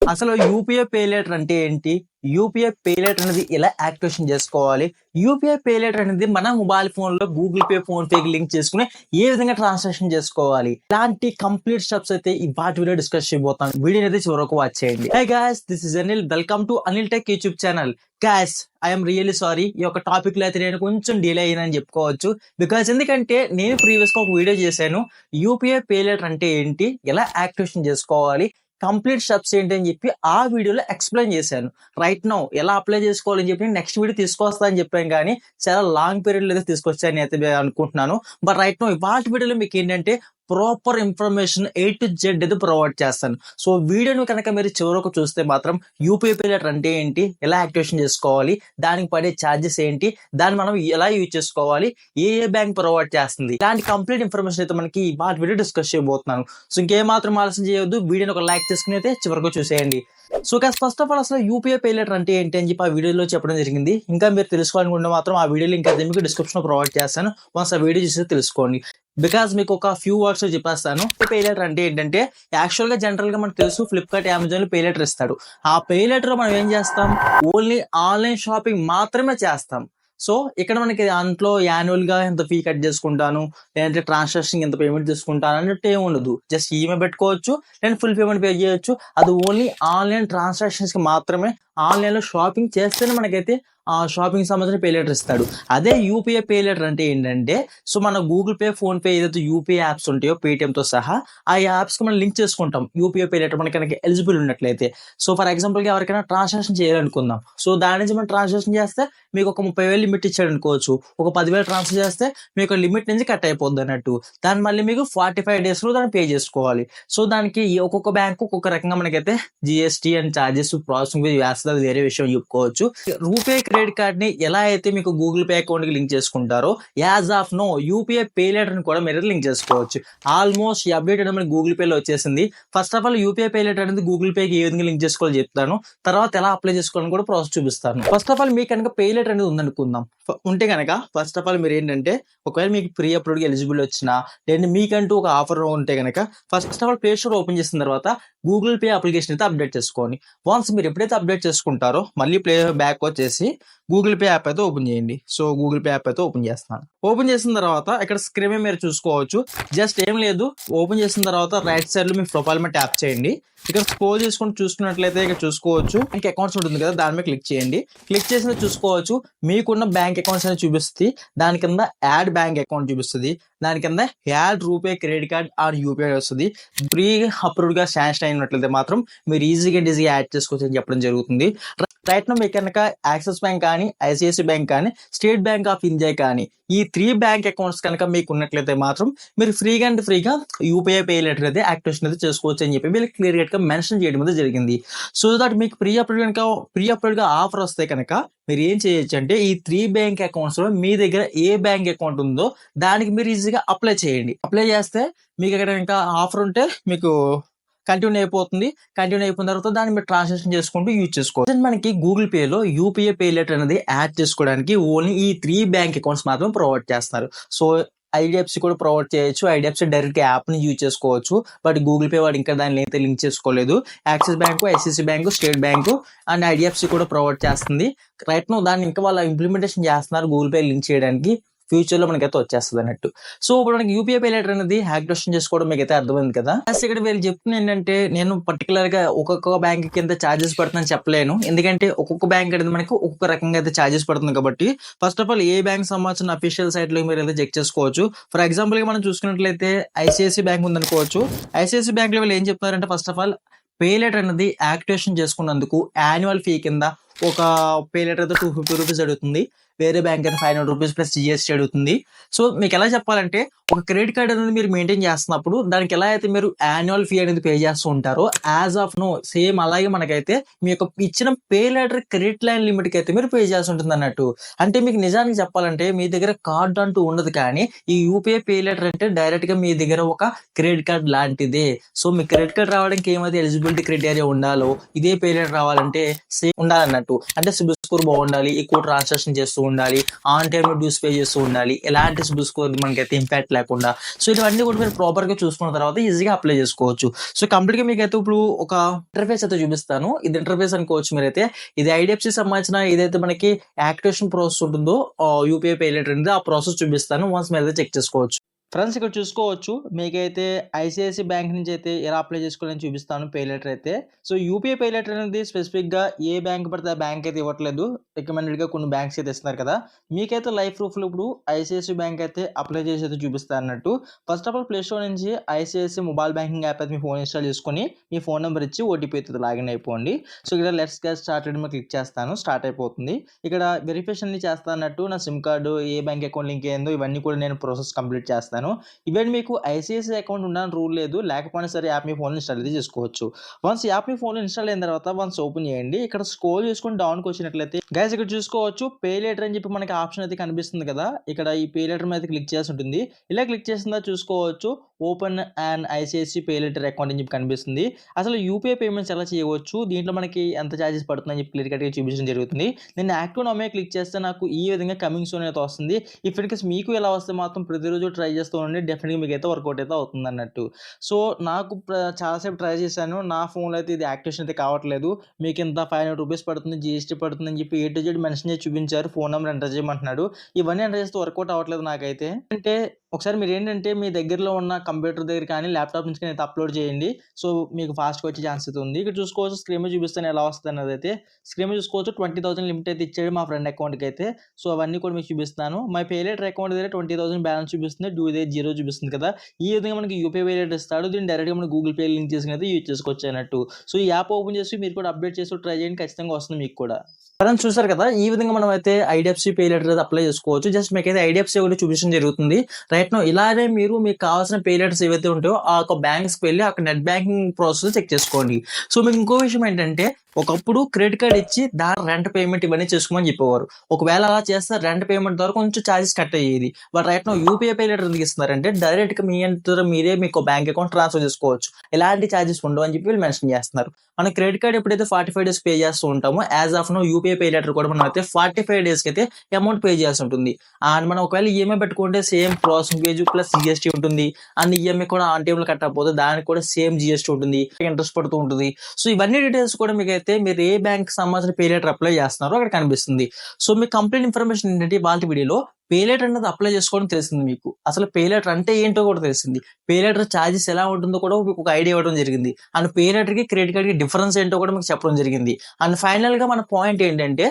అసలు UPI pay later అంటే ఏంటి? యూపీఐ పే లేటర్ అనేది ఎలా యాక్టివేషన్ చేసుకోవాలి? యూపీఐ పే లేటర్ అనేది మన మొబైల్ ఫోన్‌లో గూగుల్ పే, ఫోన్‌పేకి లింక్ చేసుకొని ఏ విధంగా ట్రాన్సాక్షన్ చేసుకోవాలి? ఇలాంటి కంప్లీట్ స్టెప్స్ అయితే ఈ పార్ట్ వీడియో డిస్కస్ చేయబోతాను. వీడియోని అయితే చివరి వరకు వాచ్ చేయండి. Hey guys, this is Anil. Welcome to Anil tech YouTube channel. Guys, I am really sorry. ఈ యొక్క టాపిక్‌లో అయితే నేను కొంచెం డిలే అయ్యానని చెప్పుకోవచ్చు. బికాజ్ ఎందుకంటే నేను ప్రీవియస్‌గా ఒక వీడియో చేశాను. యూపీఐ పే లేటర్ అంటే ఏంటి? ఎలా యాక్టివేషన్ చేసుకోవాలి? కంప్లీట్ స్టెప్స్ ఏంటి అని చెప్పి ఆ వీడియోలో ఎక్స్ప్లెయిన్ చేశాను. రైట్ నౌ ఎలా అప్లై చేసుకోవాలని చెప్పి నెక్స్ట్ వీడియో తీసుకొస్తా అని చెప్పాను, కానీ చాలా లాంగ్ పీరియడ్ అయితే తీసుకొచ్చాను అయితే అనుకుంటున్నాను. బట్ రైట్ నౌ ఇవాళ వీడియోలో మీకు ఏంటంటే proper information A to Z అయితే ప్రొవైడ్ చేస్తాను. సో వీడియోని కనుక మీరు చివరకు చూస్తే మాత్రం యూపీఐ పే లేటర్ అంటే ఏంటి, ఎలా యాక్టివేషన్ చేసుకోవాలి, దానికి పడే ఛార్జెస్ ఏంటి, దాన్ని మనం ఎలా యూజ్ చేసుకోవాలి, ఏ బ్యాంక్ ప్రొవైడ్ చేస్తుంది, ఇలాంటి కంప్లీట్ ఇన్ఫర్మేషన్ అయితే మనకి ఈ వీడియో డిస్కస్ చేయబోతున్నాను. సో ఇంకేమాత్రం ఆలస్యం చేయొద్దు, వీడియోని ఒక లైక్ చేసుకుని అయితే చివరకు చూసేయండి. సో ఫస్ట్ ఆఫ్ ఆల్ అసలు యూపీఐ పే లేటర్ అంటే ఏంటి అని చెప్పి ఆ వీడియోలో చెప్పడం జరిగింది. ఇంకా మీరు తెలుసుకోవాలనుకుంటే మాత్రం ఆ వీడియో లింక్ అయితే మీకు డిస్క్రిప్షన్ లో ప్రొవైడ్ చేస్తాను. వన్స్ ఆ వీడియో చూసి తెలుసుకోండి. బికాస్ మీకు ఒక ఫ్యూ వర్డ్స్ చెప్పేస్తాను. పే లేటర్ అంటే ఏంటంటే యాక్చువల్ గా జనరల్ గా మనకు తెలుసు ఫ్లిప్కార్ట్, అమెజాన్ లో పే లేటర్ ఇస్తాడు. ఆ పే లేటర్ మనం ఏం చేస్తాం, ఓన్లీ ఆన్లైన్ షాపింగ్ మాత్రమే చేస్తాం. సో ఇక్కడ మనకి దాంట్లో యాన్యువల్ గా ఎంత ఫీ కట్ చేసుకుంటాను, లేదంటే ట్రాన్సాక్షన్ ఎంత పేమెంట్ తీసుకుంటాను అన్నట్టు ఏమి ఉండదు. జస్ట్ ఈమె పెట్టుకోవచ్చు, నేను ఫుల్ పేమెంట్ పే చేయొచ్చు. అది ఓన్లీ ఆన్లైన్ ట్రాన్సాక్షన్స్ కి మాత్రమే. ఆన్లైన్ లో షాపింగ్ చేస్తేనే మనకైతే ఆ షాపింగ్ సంబంధించిన పే లేటర్ ఇస్తాడు. అదే యూపీఐ పే లేటర్ అంటే ఏంటంటే, సో మన గూగుల్ పే, ఫోన్ పే ఏదైతే యూపీఐ యాప్స్ ఉంటాయో పేటిఎం తో సహా ఆ యాప్స్ కి మనం లింక్ చేసుకుంటాం. యూపీఐ పే లేటర్ మనకి కనుక ఎలిజిబుల్ ఉన్నట్లయితే. సో ఫర్ ఎగ్జాంపుల్ గా ఎవరికైనా ట్రాన్సాక్షన్ చేయాలనుకుందాం. సో దాని నుంచి మనం ట్రాన్సాక్షన్ చేస్తే మీకు ఒక 30,000 లిమిట్ ఇచ్చాడు అనుకోవచ్చు. ఒక 10,000 ట్రాన్స్ఫర్ చేస్తే మీకు లిమిట్ నుంచి కట్ అయిపోద్ది అన్నట్టు. దాన్ని మళ్ళీ మీకు 45 days లో దాన్ని పే చేసుకోవాలి. సో దానికి ఒక్కొక్క బ్యాంక్ ఒక్కొక్క రకంగా మనకైతే GST and charges processing fee వేస్తుంది. అది వేరే విషయం చెప్పుకోవచ్చు. రూపే క్రెడిట్ కార్డ్ ని ఎలా అయితే మీకు గూగుల్ పే అకౌంట్ కి లింక్ చేసుకుంటారో, as of now UPI pay later ని కూడా మీరు లింక్ చేసుకోవచ్చు. ఆల్మోస్ట్ ఈ అప్డేట్ అనేది మనకి గూగుల్ పే లో వచ్చేసింది. First of all UPI pay later అనేది గూగుల్ పే కి ఏ విధంగా లింక్ చేసుకోవాలో చెప్తాను. తర్వాత ఎలా అప్లై చేసుకోవాలని కూడా ప్రాసెస్ చూపిస్తాను. ఫస్ట్ ఆఫ్ ఆల్ మీకు కనుక పే లేటర్ అనేది ఉందనుకుందాం. ఉంటే కనుక ఫస్ట్ ఆఫ్ ఆల్ మీరు ఏంటంటే, ఒకవేళ మీకు ప్రీ అప్లోడ్ ఎలిజిబుల్ వచ్చినా, లేదంటే మీకంటూ ఒక ఆఫర్ ఉంటే కనుక first of all play store open చేసిన తర్వాత గూగుల్ పే అప్లికేషన్ అయితే అప్డేట్ చేసుకోండి. వన్స్ మీరు ఎప్పుడైతే అప్డేట్ చేసుకుంటారో మళ్ళీ ప్లే బ్యాక్ వచ్చేసి గూగుల్ పే యాప్ అయితే ఓపెన్ చేయండి. సో గూగుల్ పే యాప్ అయితే ఓపెన్ చేస్తున్నాను. ఓపెన్ చేసిన తర్వాత ఇక్కడ స్క్రీన్ మీద మీరు చూసుకోవచ్చు. జస్ట్ ఏం లేదు, ఓపెన్ చేసిన తర్వాత రైట్ సైడ్ లో మీ ప్రొఫైల్ మీద ట్యాప్ చేయండి. ఇక్కడ స్క్రోల్ చేసుకుంటూ చూసుకున్నట్లయితే ఇక్కడ చూసుకోవచ్చు మీకు అకౌంట్స్ ఉంటుంది కదా, దాని మీద క్లిక్ చేయండి. క్లిక్ చేసిన చూసుకోవచ్చు మీకున్న బ్యాంక్ అకౌంట్స్ అనేది చూపిస్తుంది. దాని కింద యాడ్ బ్యాంక్ అకౌంట్ చూపిస్తుంది. దాని కింద add RuPay credit card or UPI వస్తుంది. ప్రీ అప్రూవ్డ్ గా శాంక్షన్ అయినట్లయితే మాత్రం మీరు ఈజీగా యాడ్ చేసుకోవచ్చు అని చెప్పడం జరుగుతుంది. రైట్ నో మీకు కనుక యాక్సిస్ బ్యాంక్ కానీ, ఐసిఐసి బ్యాంక్ కానీ, స్టేట్ బ్యాంక్ ఆఫ్ ఇండియా కానీ ఈ 3 బ్యాంక్ అకౌంట్స్ కనుక మీకు ఉన్నట్లయితే మాత్రం మీరు ఫ్రీగా యూపీఐ పే లేటర్ అయితే యాక్టివేషన్ అయితే చేసుకోవచ్చు అని చెప్పి వీళ్ళు క్లియర్ గా మెన్షన్ చేయడం అయితే జరిగింది. సో దట్ మీకు ప్రీ అప్రూవ్డ్ గా ఆఫర్ వస్తే కనుక మీరు ఏం చేయొచ్చు అంటే, ఈ 3 బ్యాంక్ అకౌంట్స్ లో మీ దగ్గర ఏ బ్యాంక్ అకౌంట్ ఉందో దానికి మీరు ఈజీగా అప్లై చేయండి. అప్లై చేస్తే మీకు ఎక్కడ ఇంకా ఆఫర్ ఉంటే మీకు కంటిన్యూ అయిపోతుంది. కంటిన్యూ అయిపోయిన తర్వాత దాన్ని మీరు ట్రాన్సాక్షన్ చేసుకుంటూ యూజ్ చేసుకోవచ్చు. మనకి గూగుల్ పే లో యూపీఐ పే లేటర్ అనేది యాడ్ చేసుకోవడానికి ఓన్లీ ఈ 3 బ్యాంక్ అకౌంట్స్ మాత్రం ప్రొవైడ్ చేస్తారు. సో ఐడిఎఫ్సి కూడా ప్రొవైడ్ చేయొచ్చు. ఐడిఎఫ్సి డైరెక్ట్ యాప్ ని యూజ్ చేసుకోవచ్చు. బట్ గూగుల్ పే వాడు ఇంకా దాన్ని అయితే లింక్ చేసుకోలేదు. Axis bank, ICICI bank, state bank and IDFC కూడా ప్రొవైడ్ చేస్తుంది. రైట్ నో దాన్ని ఇంకా వాళ్ళ ఇంప్లిమెంటేషన్ చేస్తున్నారు గూగుల్ పే లింక్ చేయడానికి. ఫ్యూచర్ లో మనకైతే వచ్చేస్తుంది అన్నట్టు. సో ఇప్పుడు మనకి యూపీఐ పే లేటర్ అనేది యాక్టివేషన్ చేసుకోవడం మీకు అయితే అర్థమైంది కదా. ఇక్కడ వీళ్ళు చెప్తున్నా ఏంటంటే, నేను పర్టికులర్ గా ఒక్కొక్క బ్యాంక్ కింద ఛార్జెస్ పడుతుందని చెప్పలేను. ఎందుకంటే ఒక్కొక్క బ్యాంక్ అనేది మనకి ఒక్కొక్క రకంగా అయితే ఛార్జెస్ పడుతుంది కాబట్టి first of all A bank సంబంధించిన అఫీషియల్ సైట్ లో మీరు అయితే చెక్ చేసుకోవచ్చు. ఫర్ ఎగ్జాంపుల్ గా మనం చూసుకున్నట్లయితే ఐసిఐసి బ్యాంక్ ఉందనుకోవచ్చు. ఐసిఐసి బ్యాంక్ లో వీళ్ళు ఏం చెప్తున్నారంటే, first of all pay later అనేది యాక్టివేషన్ చేసుకున్నందుకు యాన్యువల్ ఫీ కింద ఒక పే లేటర్ అయితే 250 రూపీస్ అడుగుతుంది. వేరే బ్యాంక్ అయితే 500 రూపీస్ ప్లస్ జిఎస్టీ అడుగుతుంది. సో మీకు ఎలా చెప్పాలంటే, ఒక క్రెడిట్ కార్డ్ అనేది మీరు మెయింటైన్ చేస్తున్నప్పుడు దానికి ఎలా అయితే మీరు యాన్యువల్ ఫీ అనేది పే చేస్తూ ఉంటారో, యాజ్ ఆఫ్ నో సేమ్ అలాగే మనకైతే మీ యొక్క ఇచ్చిన pay later credit line limit కి అయితే మీరు పే చేసి ఉంటుంది అన్నట్టు. అంటే మీకు నిజానికి చెప్పాలంటే మీ దగ్గర కార్డ్ అంటూ ఉండదు, కానీ ఈ యూపీఐ పే లేటర్ అంటే డైరెక్ట్ గా మీ దగ్గర ఒక క్రెడిట్ కార్డ్ లాంటిదే. సో మీ క్రెడిట్ కార్డ్ రావడానికి ఏమైతే ఎలిజిబిలిటీ క్రైటీరియా ఉండాలో, ఇదే పే లేటర్ రావాలంటే సేమ్ ఉండాలన్నట్టు. అన్నట్టు. అంటే సిబిల్ స్కోర్ బాగుండాలి, ఎక్కువ ట్రాన్సాక్షన్ చేస్తూ ఉండాలి, ఆన్ టైమ్ డ్యూస్ పే చేస్తూ ఉండాలి, ఎలాంటి సిబిల్ స్కోర్ మనకైతే ఇంపాక్ట్ లేకుండా. సో ఇవన్నీ కూడా మీరు ప్రాపర్ గా చూసుకున్న తర్వాత ఈజీగా అప్లై చేసుకోవచ్చు. సో కంప్లీట్ గా మీకైతే ఇప్పుడు ఒక ఇంటర్ఫేస్ అయితే చూపిస్తాను. ఇది ఇంటర్ఫేస్ అనుకోవచ్చు మీరైతే. ఇది ఐడిఎఫ్సి సంబంధించిన ఏదైతే మనకి యాక్టివేషన్ ప్రాసెస్ ఉంటుందో యూపీఐ పే లెటర్ అనేది, ఆ ప్రాసెస్ చూపిస్తాను. వన్స్ మీరు అయితే చెక్ చేసుకోవచ్చు. ఫ్రెండ్స్ ఇక్కడ చూసుకోవచ్చు, మీకైతే ఐసిఐసి బ్యాంక్ నుంచి అయితే ఎలా అప్లై చేసుకోవాలని చూపిస్తాను పే లెటర్ అయితే. సో యూపీఐ పే లెటర్ అనేది స్పెసిఫిక్గా ఏ బ్యాంక్ పడితే ఆ బ్యాంక్ అయితే ఇవ్వట్లేదు, రికమెండెడ్గా కొన్ని బ్యాంక్స్ అయితే ఇస్తున్నారు కదా. మీకైతే లైఫ్ ప్రూఫ్లో ఇప్పుడు ఐసిఐసి బ్యాంక్ అయితే అప్లై చేసి అయితే చూపిస్తాను అన్నట్టు. First of all play store నుంచి ఐసిఐసి మొబైల్ బ్యాంకింగ్ యాప్ అయితే మీ ఫోన్ ఇన్స్టాల్ చేసుకొని మీ ఫోన్ నెంబర్ ఇచ్చి ఓటీపీ అయితే లాగిన్ అయిపోండి. సో ఇక్కడ లెట్స్ గెట్ స్టార్టెడ్ మీద క్లిక్ చేస్తాను, స్టార్ట్ అయిపోతుంది. ఇక్కడ వెరిఫికేషన్ చేస్తా అన్నట్టు నా సిమ్ కార్డు ఏ బ్యాంక్ అకౌంట్ లింక్ అయిందో ఇవన్నీ కూడా నేను ప్రాసెస్ కంప్లీట్ చేస్తాను. ఈవెన్ మీకు ఐసిఐసి అకౌంట్ ఉండాలని రూల్ లేదు, లేకపోయినా సరే యాప్ మీ ఫోన్లో ఇన్స్టాల్ అయితే చేసుకోవచ్చు. వన్స్ యాప్ మీ ఫోన్లో ఇన్స్టాల్ అయిన తర్వాత వన్స్ ఓపెన్ చేయండి. ఇక్కడ స్క్రోల్ చేసుకుని డౌన్కి వచ్చినట్లయితే గైస్ ఇక్కడ చూసుకోవచ్చు పే లెటర్ అని చెప్పి మనకి ఆప్షన్ అయితే కనిపిస్తుంది కదా. ఇక్కడ ఈ పే లెటర్ మీద క్లిక్ చేసి ఉంటుంది. ఇలా క్లిక్ చేసిందా చూసుకోవచ్చు open and ICICI pay letter account అని చెప్పి కనిపిస్తుంది. అసలు యూపీఐ పేమెంట్స్ ఎలా చేయవచ్చు, దీంట్లో మనకి ఎంత ఛార్జెస్ పడుతుందని చెప్పి క్లియర్ కట్గా చూపించడం జరుగుతుంది. నేను యాక్టివ్ నమ్మే క్లిక్ చేస్తే నాకు ఈ విధంగా కమింగ్ సూన్ అయితే వస్తుంది. ఇఫ్ ఇన్ కేస్ మీకు ఎలా వస్తే మాత్రం ప్రతిరోజు ట్రై చేస్తూ ఉండండి, డెఫినెట్గా మీకు అయితే వర్కౌట్ అయితే అవుతుంది అన్నట్టు. సో నాకు చాలాసేపు ట్రై చేశాను, నా ఫోన్లో అయితే ఇది యాక్టివేషన్ అయితే కావట్లేదు. మీకు ఇంత 500 రూపీస్ పడుతుంది, జీఎస్టీ పడుతుంది అని చెప్పి ఏ టు జెడ్ మెన్షన్ చేసి చూపించారు. ఫోన్ నెంబర్ ఎంటర్ చేయమంటున్నాడు. ఇవన్నీ ఎంటర్ చేస్తే వర్కౌట్ అవ్వట్లేదు నాకైతే. అంటే ఒకసారి మీరు ఏంటంటే మీ దగ్గరలో ఉన్న కంప్యూటర్ దగ్గర కానీ ల్యాప్టాప్ నుంచి కానీ అయితే అప్లోడ్ చేయండి. సో మీకు ఫాస్ట్గా వచ్చే ఛాన్స్ అయితే ఉంది. ఇక్కడ చూసుకోవచ్చు స్క్రీన్ మీద చూపిస్తాను ఎలా వస్తుంది అన్నది అయితే. స్క్రీన్ మీద చూసుకోవచ్చు 20,000 లిమిట్ అయితే ఇచ్చాడు మా ఫ్రెండ్ అకౌంట్కి అయితే. సో అవన్నీ కూడా మీకు చూపిస్తాను. మై పే లెటర్ అకౌంట్ దగ్గర 20,000 బ్యాలెన్స్ చూపిస్తుంది, డ్యూ దగ్గర 0 చూపిస్తుంది కదా. ఈ విధంగా మనకి యూపీఐ పే లెటర్ ఇస్తాడు. దీన్ని డైరెక్ట్గా మనం గూగుల్ పే లింక్ చేసుకుని అయితే యూజ్ చేసుకోవచ్చు అన్నట్టు. సో ఈ యాప్ ఓపెన్ చేసి మీరు కూడా అప్డేట్ చేసి ట్రై చేయండి, ఖచ్చితంగా వస్తుంది మీకు కూడా. ఫ్రెండ్స్ చూసారు కదా, ఈ విధంగా మనం అయితే ఐడిఎఫ్సి పే లెటర్ అయితే అప్లై చేసుకోవచ్చు. జస్ట్ మీకు అయితే ఐడిఎఫ్సి ఒకటి చూపించడం జరుగుతుంది రైట్ నో. ఇలానే మీరు మీకు కావాల్సిన పే లెటర్స్ ఏవైతే ఉంటాయో ఆ ఒక బ్యాంక్స్కి వెళ్ళి అక్కడ నెట్ బ్యాంకింగ్ ప్రాసెస్ చెక్ చేసుకోండి. సో మీకు ఇంకో విషయం ఏంటంటే, ఒకప్పుడు క్రెడిట్ కార్డ్ ఇచ్చి దాని రెంట్ పేమెంట్ ఇవన్నీ చేసుకోమని చెప్పేవారు. ఒకవేళ అలా చేస్తే రెంట్ పేమెంట్ ద్వారా కొంచెం ఛార్జెస్ కట్ అయ్యేది. But right now UPI pay later ఎందుకు ఇస్తున్నారంటే డైరెక్ట్గా మీ అంతా మీరే మీకు బ్యాంక్ అకౌంట్ ట్రాన్స్ఫర్ చేసుకోవచ్చు, ఎలాంటి ఛార్జెస్ ఉండవు అని చెప్పి వీళ్ళు మెన్షన్ చేస్తున్నారు. మన క్రెడిట్ కార్డ్ ఎప్పుడైతే 45 days పే చేస్తూ ఉంటామో, as of now UPI pay later కూడా మనం అయితే 45 daysకి అయితే అమౌంట్ పే చేయాల్సి ఉంటుంది. అండ్ మనం ఒకవేళ ఈఎంఐ పెట్టుకుంటే same processing fee plus GST ఉంటుంది. అండ్ ఈఎంఐ కూడా ఆన్ టైంలో కట్టకపోతే దానికి కూడా సేమ్ జిఎస్టీ ఉంటుంది, ఇంట్రెస్ట్ పడుతూ ఉంటుంది. సో ఇవన్నీ డీటెయిల్స్ కూడా మీకు అయితే మీరు ఏ బ్యాంక్ సంబంధించిన పే లెటర్ అప్లై చేస్తున్నారో అక్కడ కనిపిస్తుంది. సో మీకు కంప్లీట్ ఇన్ఫర్మేషన్ ఏంటంటే వాళ్ళ వీడియోలో పే లెటర్ అనేది అప్లై చేసుకోవడం తెలిసింది. మీకు అసలు పే లెటర్ అంటే ఏంటో కూడా తెలిసింది. పే లెటర్ ఛార్జెస్ ఎలా ఉంటుందో కూడా మీకు ఒక ఐడియా ఇవ్వడం జరిగింది. అండ్ పే లెటర్కి క్రెడిట్ కార్డ్కి డిఫరెన్స్ ఏంటో కూడా మీకు చెప్పడం జరిగింది. అండ్ ఫైనల్గా మన పాయింట్ ఏంటంటే,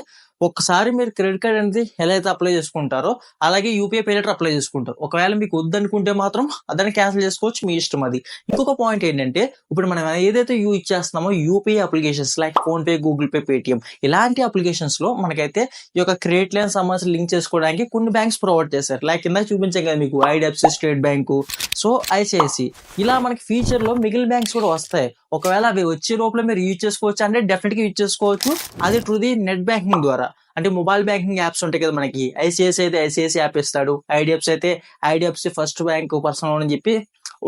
ఒక్కసారి మీరు క్రెడిట్ కార్డ్ అనేది ఎలా అయితే అప్లై చేసుకుంటారో అలాగే యూపీఐ పే లెటర్ అప్లై చేసుకుంటారు. ఒకవేళ మీకు వద్దనుకుంటే మాత్రం దాన్ని క్యాన్సిల్ చేసుకోవచ్చు, మీ ఇష్టం అది. ఇంకొక పాయింట్ ఏంటంటే, ఇప్పుడు మనం ఏదైతే యూజ్ చేస్తున్నామో UPI applications like PhonePe, Google pay, Paytm ఇలాంటి అప్లికేషన్స్ లో మనకైతే ఈ యొక్క క్రెడిట్ లైన్ సంబంధించి లింక్ చేసుకోవడానికి కొన్ని బ్యాంక్స్ ప్రొవైడ్ చేశారు. లైక్ కింద చూపించాం కదా మీకు IDFC, state bank, so ICICI. ఇలా మనకి ఫ్యూచర్ లో మిగిలిన బ్యాంక్స్ కూడా వస్తాయి. ఒకవేళ అవి వచ్చే లోపల మీరు యూజ్ చేసుకోవచ్చు అంటే డెఫినెట్గా యూజ్ చేసుకోవచ్చు. అది త్రూ ది నెట్ బ్యాంకింగ్ ద్వారా. అంటే మొబైల్ బ్యాంకింగ్ యాప్స్ ఉంటాయి కదా మనకి. ఐసిఐసి అయితే ఐసిఐసి యాప్ ఇస్తాడు, ఐడిఎఫ్సి అయితే IDFC first bank personal loan అని చెప్పి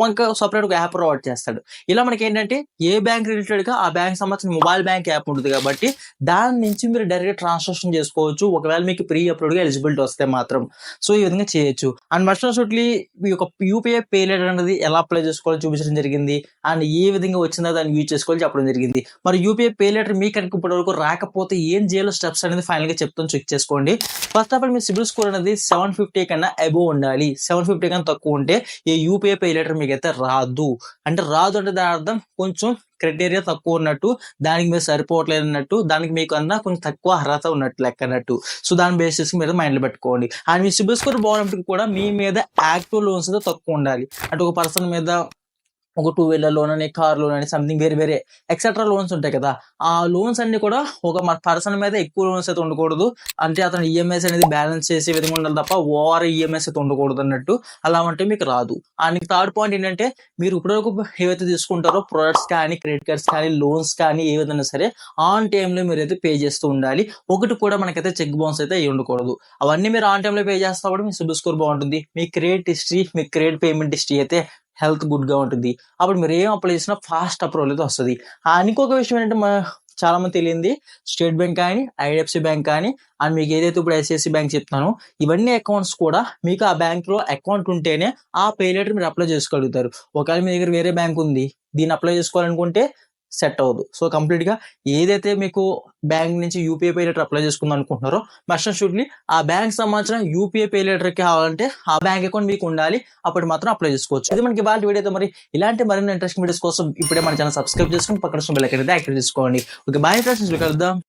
ఇంకా సపరేట్ ఒక యాప్ ప్రొవైడ్ చేస్తాడు. ఇలా మనకి ఏంటంటే ఏ బ్యాంక్ రిలేటెడ్ గా ఆ బ్యాంక్ సంబంధించిన మొబైల్ బ్యాంక్ యాప్ ఉంటుంది కాబట్టి దాని నుంచి మీరు డైరెక్ట్ ట్రాన్సాక్షన్ చేసుకోవచ్చు, ఒకవేళ మీకు ప్రీ అప్లోడ్ గా ఎలిజిబిలిటీ వస్తే మాత్రం. సో ఈ విధంగా చేయొచ్చు. అండ్ మస్ట్లీ ఈ యొక్క యూపీఐ పే లెటర్ అనేది ఎలా అప్లై చేసుకోవాలో చూపించడం జరిగింది. అండ్ ఏ విధంగా వచ్చిందో దాన్ని యూజ్ చేసుకోవాలి చెప్పడం జరిగింది. మరి యూపీఐ పే లెటర్ మీకు కనుక ఇప్పటి వరకు రాకపోతే ఏం చేయాలో స్టెప్స్ అనేది ఫైనల్ గా చెప్తాను, చెక్ చేసుకోండి. First of all me CIBIL score అనేది 750 కన్నా అబోవ్ ఉండాలి. 750 కన్నా తక్కువ ఉంటే ఈ యూపీఐ పే లెటర్ మీకు అయితే రాదు. అంటే రాదు అంటే దాని అర్థం కొంచెం క్రైటీరియా తక్కువ ఉన్నట్టు, దానికి మీరు సరిపోవట్లేదు అన్నట్టు, దానికి మీకు అన్నా కొంచెం తక్కువ అర్హత ఉన్నట్టు లెక్క అన్నట్టు. సో దాని బేసిస్ మీద మైండ్లో పెట్టుకోండి. అండ్ మీ సిబిల్ స్కోర్ బాగున్నప్పటికీ కూడా మీ మీద యాక్టివ్ లోన్స్ అయితే తక్కువ ఉండాలి. అంటే ఒక పర్సన్ మీద ఒక 2-wheeler లోన్ అని, కార్ లోన్ అని, సంథింగ్ వేరే వేరే ఎక్సెట్రా లోన్స్ ఉంటాయి కదా. ఆ లోన్స్ అన్ని కూడా ఒక పర్సన్ మీద ఎక్కువ లోన్స్ అయితే ఉండకూడదు. అంటే అతను ఈఎంఐస్ అనేది బ్యాలెన్స్ చేసే విధంగా ఉండాలి తప్ప ఓవర్ ఈఎంఐస్ అయితే ఉండకూడదు అన్నట్టు. అలా ఉంటే మీకు రాదు. అండ్ థర్డ్ పాయింట్ ఏంటంటే, మీరు ఇప్పటివరకు ఏవైతే తీసుకుంటారో ప్రొడక్ట్స్ కానీ, క్రెడిట్ కార్డ్స్ కానీ, లోన్స్ కానీ ఏ విధంగా సరే ఆన్ టైంలో మీరు అయితే పే చేస్తూ ఉండాలి. ఒకటి కూడా మనకైతే చెక్ బౌన్స్ అయితే అయ్యి ఉండకూడదు. అవన్నీ మీరు ఆన్ టైంలో పే చేస్తా కూడా మీ సిబిల్ స్కోర్ బాగుంటుంది. మీ క్రెడిట్ హిస్టరీ, మీ క్రెడిట్ పేమెంట్ హిస్టరీ అయితే హెల్త్ గుడ్ గా ఉంటుంది. అప్పుడు మీరు ఏం అప్లై చేసినా ఫాస్ట్ అప్రూవల్ అయితే వస్తుంది. ఇంకొక విషయం ఏంటంటే, చాలా మంది తెలియంది స్టేట్ బ్యాంక్ కానీ, ఐడిఎఫ్సి బ్యాంక్ కానీ, అండ్ మీకు ఏదైతే ఇప్పుడు ఐసిఐసి బ్యాంక్ చెప్తానో ఇవన్నీ అకౌంట్స్ కూడా మీకు ఆ బ్యాంక్ లో అకౌంట్ ఉంటేనే ఆ పే లెటర్ మీరు అప్లై చేసుకోగలుగుతారు. ఒకవేళ మీ దగ్గర వేరే బ్యాంక్ ఉంది, దీన్ని అప్లై చేసుకోవాలనుకుంటే సెట్ అవ్వదు. సో కంప్లీట్ గా ఏదైతే మీకు బ్యాంక్ నుంచి యూపీఐ పే లెటర్ అప్లై చేసుకుందాం అనుకుంటున్నారో మస్ట్ అండ్ షుడ్లీ ఆ బ్యాంక్ సంబంధించిన యూపీఐ పే లెటర్ కావాలంటే ఆ బ్యాంక్ అకౌంట్ మీకు ఉండాలి. అప్పుడు మాత్రం అప్లై చేసుకోవచ్చు. ఇది మనకి వాళ్ళ వీడియోతో. మరి ఇలాంటి మరిన్ని ఇంట్రెస్టింగ్ వీడియోస్ కోసం ఇప్పుడే మన ఛానల్ సబ్స్క్రైబ్ చేసుకుని పక్కన బెల్ ఐకాన్ అయితే యాక్టివేట్ చేసుకోండి. ఓకే, బాయ్ ఫ్రెండ్స్, కలుద్దాం.